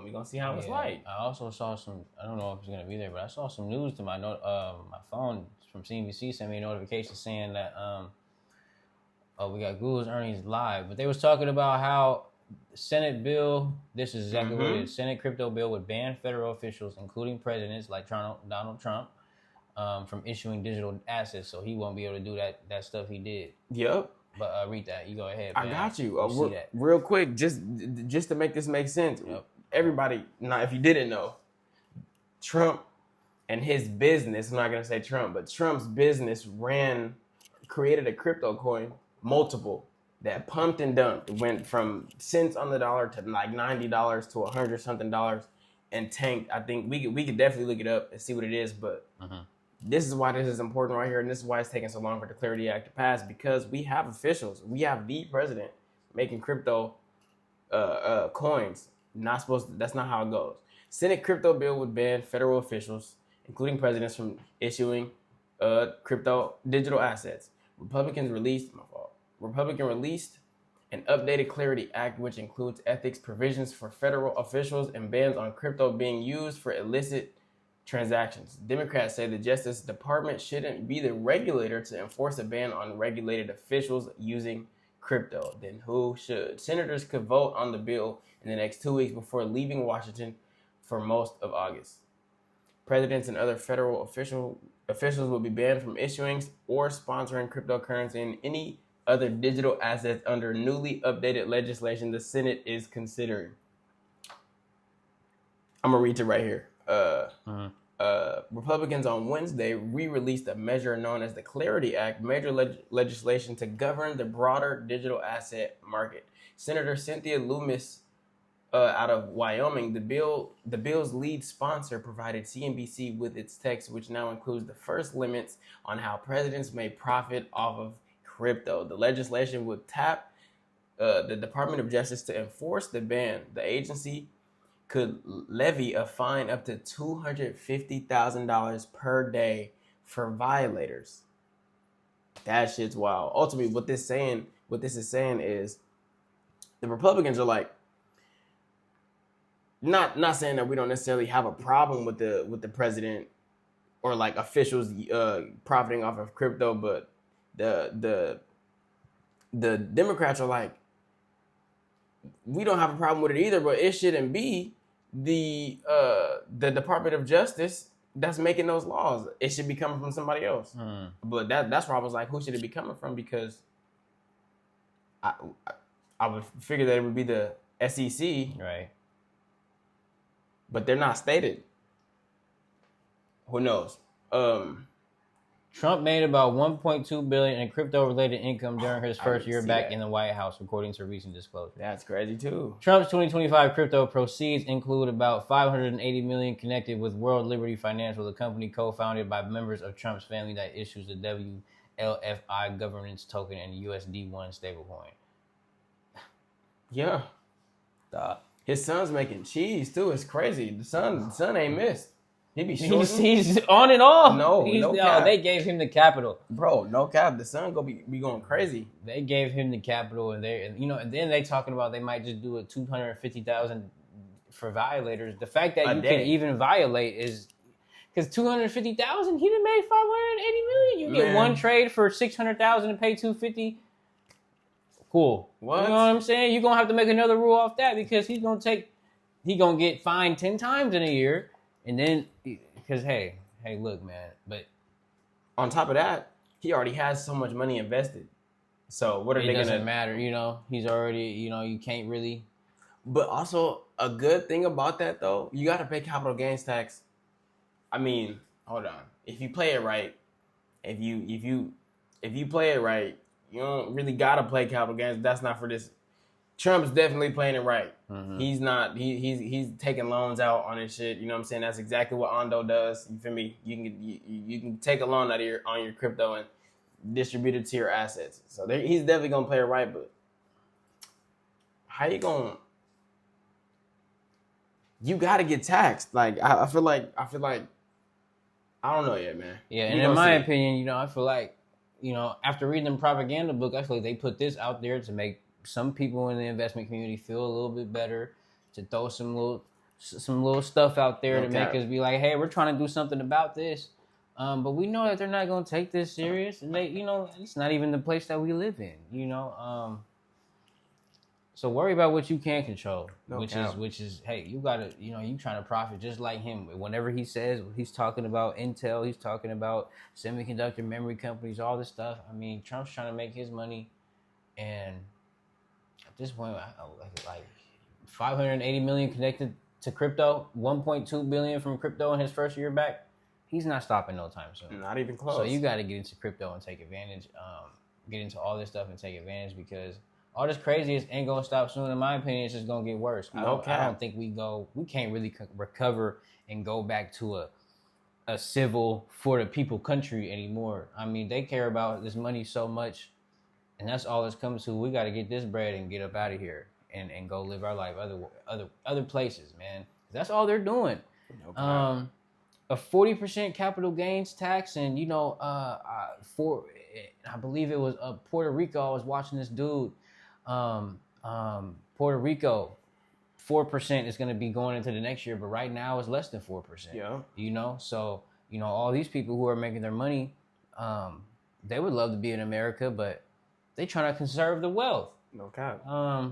We're gonna see how it's like. I also saw some. I don't know if it's gonna be there, but I saw some news to my my phone from CNBC sent me a notification saying that we got Google's earnings live, but they was talking about how Senate bill. This is exactly what it is. Senate crypto bill would ban federal officials, including presidents like Donald Trump, from issuing digital assets, so he won't be able to do that stuff he did. Yep. But read that. You go ahead. Man. I got you. Real quick, just to make this make sense. Yep. Everybody, now if you didn't know, Trump and his business, I'm not going to say Trump, but Trump's business created a crypto coin, multiple, that pumped and dumped. It went from cents on the dollar to like $90 to $100 something and tanked. I think we could definitely look it up and see what it is, but this is why this is important right here, and this is why it's taking so long for the Clarity Act to pass, because we have officials. We have the president making crypto coins. That's not how it goes. Senate crypto bill would ban federal officials, including presidents, from issuing crypto digital assets. Republican released an updated Clarity Act, which includes ethics provisions for federal officials and bans on crypto being used for illicit transactions. Democrats say the Justice Department shouldn't be the regulator to enforce a ban on regulated officials using crypto. Then who should? Senators could vote on the bill in the next 2 weeks before leaving Washington for most of August. Presidents and other federal officials will be banned from issuing or sponsoring cryptocurrency and any other digital assets under newly updated legislation the Senate is considering. I'm going to read it right here. Republicans on Wednesday re-released a measure known as the Clarity Act, major legislation to govern the broader digital asset market. Senator Cynthia Lummis out of Wyoming, the bill's lead sponsor, provided CNBC with its text, which now includes the first limits on how presidents may profit off of crypto. The legislation would tap the Department of Justice to enforce the ban. The agency could levy a fine up to $250,000 per day for violators. That shit's wild. Ultimately, what this is saying is the Republicans are like, not saying that we don't necessarily have a problem with the president or like officials profiting off of crypto, but the Democrats are like, we don't have a problem with it either, but it shouldn't be the Department of Justice that's making those laws. It should be coming from somebody else. But that's where I was like, who should it be coming from? Because I would figure that it would be the SEC, right? But they're not stated. Who knows? Trump made about $1.2 billion in crypto-related income during his first year back in the White House, according to recent disclosure. That's crazy too. Trump's 2025 crypto proceeds include about $580 million connected with World Liberty Financial, the company co-founded by members of Trump's family that issues the WLFI governance token and USD1 stablecoin. Yeah. His son's making cheese too. It's crazy. The son ain't missed. He be short. He's on and off. No cap. They gave him the capital, bro. No cap. The son gonna be going crazy. They gave him the capital, and and then they talking about they might just do a $250,000 for violators. The fact that you can even violate is because $250,000, he done made $580 million. You get one trade for $600,000 and pay $250,000. Cool. What? You know what I'm saying? You're gonna have to make another rule off that because he gonna get fined 10 times in a year, and then because hey, look, man. But on top of that, he already has so much money invested. So what are they gonna? It doesn't matter. He's already. You can't really. But also a good thing about that though, you got to pay capital gains tax. I mean, hold on. If you play it right, if you play it right. You don't really gotta play capital gains. That's not for this. Trump's definitely playing it right. Mm-hmm. He's not. He's taking loans out on his shit. You know what I'm saying? That's exactly what Ondo does. You feel me? You can take a loan on your crypto and distribute it to your assets. So he's definitely gonna play it right. But how you gonna? You gotta get taxed. Like I feel like I don't know yet, man. Yeah, and in my opinion, I feel like. After reading the propaganda book, I feel like they put this out there to make some people in the investment community feel a little bit better, to throw some some little stuff out there to make Okay. us be like, hey, we're trying to do something about this. But we know that they're not going to take this serious, and they, it's not even the place that we live in. So worry about what you can control, which is, hey, you gotta, you trying to profit just like him. Whenever he says he's talking about Intel, he's talking about semiconductor memory companies, all this stuff. I mean, Trump's trying to make his money, and at this point, like 580 million connected to crypto, 1.2 billion from crypto in his first year back. He's not stopping no time soon. Not even close. So you got to get into crypto and take advantage. Get into all this stuff and take advantage, because all this craziness ain't gonna stop soon. In my opinion, it's just gonna get worse. I don't think we can't really recover and go back to a civil for the people country anymore. I mean, they care about this money so much, and that's all it's comes to. We got to get this bread and get up out of here and go live our life other places, man. That's all they're doing. Okay. A 40% capital gains tax, and for I believe it was Puerto Rico. I was watching this dude. Puerto Rico, 4% is going to be going into the next year, but right now it's less than 4%. Yeah. So all these people who are making their money, they would love to be in America, but they trying to conserve the wealth. No cap. I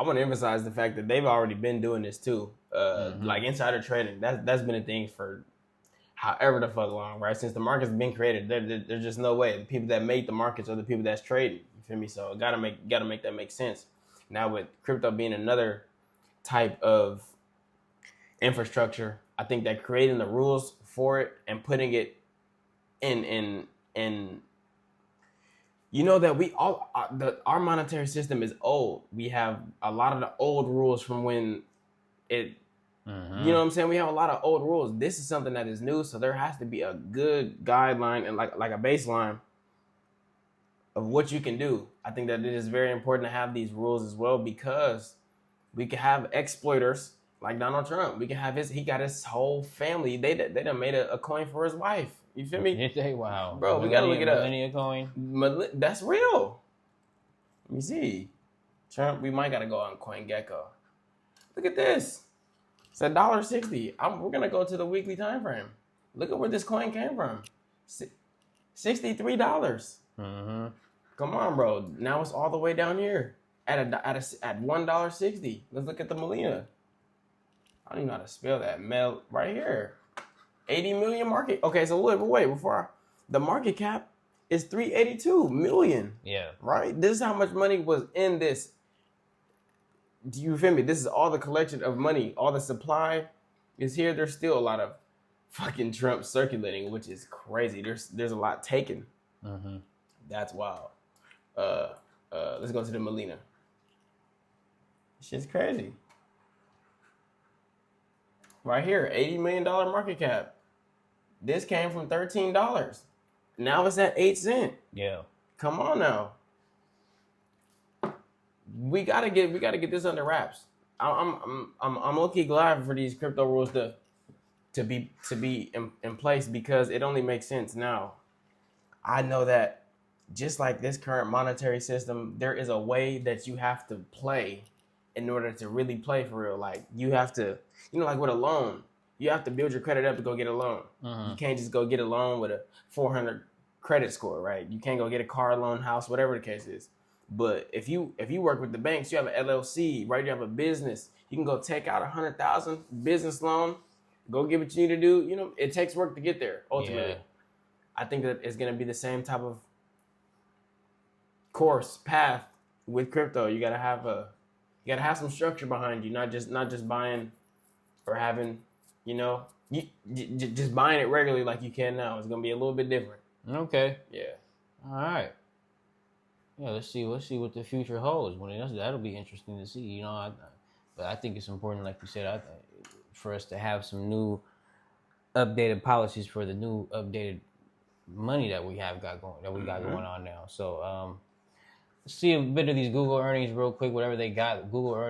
want to emphasize the fact that they've already been doing this too. Like insider trading, that's been a thing for however the fuck long, right? Since the market's been created, there's just no way. The people that make the markets are the people that's trading. You feel me? So gotta make that make sense. Now with crypto being another type of infrastructure, I think that creating the rules for it and putting it in that we all our monetary system is old. We have a lot of the old rules from when it. You know what I'm saying? We have a lot of old rules. This is something that is new, so there has to be a good guideline and like a baseline of what you can do. I think that it is very important to have these rules as well, because we can have exploiters like Donald Trump. We can have he got his whole family. They done made a coin for his wife. You feel me? Did they? Wow. Bro, we gotta look it up. Millennium coin? That's real. Let me see. Trump, we might gotta go on CoinGecko. Look at this. It's $1.60. We're gonna go to the weekly time frame. Look at where this coin came from. $63. Come on, bro. Now it's all the way down here at $1.60. Let's look at the Molina. I don't even know how to spell that. Mel right here. 80 million market. Okay, so wait. The market cap is 382 million. Yeah. Right. This is how much money was in this. Do you feel me? This is all the collection of money. All the supply is here. There's still a lot of fucking Trump circulating, which is crazy. There's a lot taken. That's wild. Let's go to the Molina. Shit's crazy. Right here, $80 million market cap. This came from $13. Now it's at 8 cents. Yeah. Come on now. We gotta get this under wraps. I'm low-key glad for these crypto rules to be in place, because it only makes sense now. I know that just like this current monetary system, there is a way that you have to play in order to really play for real. Like you have to, like with a loan, you have to build your credit up to go get a loan. You can't just go get a loan with a 400 credit score, right? You can't go get a car loan, house, whatever the case is. But if you work with the banks, you have an LLC, right? You have a business. You can go take out $100,000 business loan, go get what you need to do. It takes work to get there. Ultimately, I think that it's gonna be the same type of path with crypto. You gotta have some structure behind you, not just buying or having, just buying it regularly like you can now. It's gonna be a little bit different. Okay. Yeah. All right. Yeah, let's see what the future holds. That'll be interesting to see. But I think it's important, like you said, for us to have some new updated policies for the new updated money that we got going on now. So let's see a bit of these Google earnings real quick. Whatever they got, Google earnings.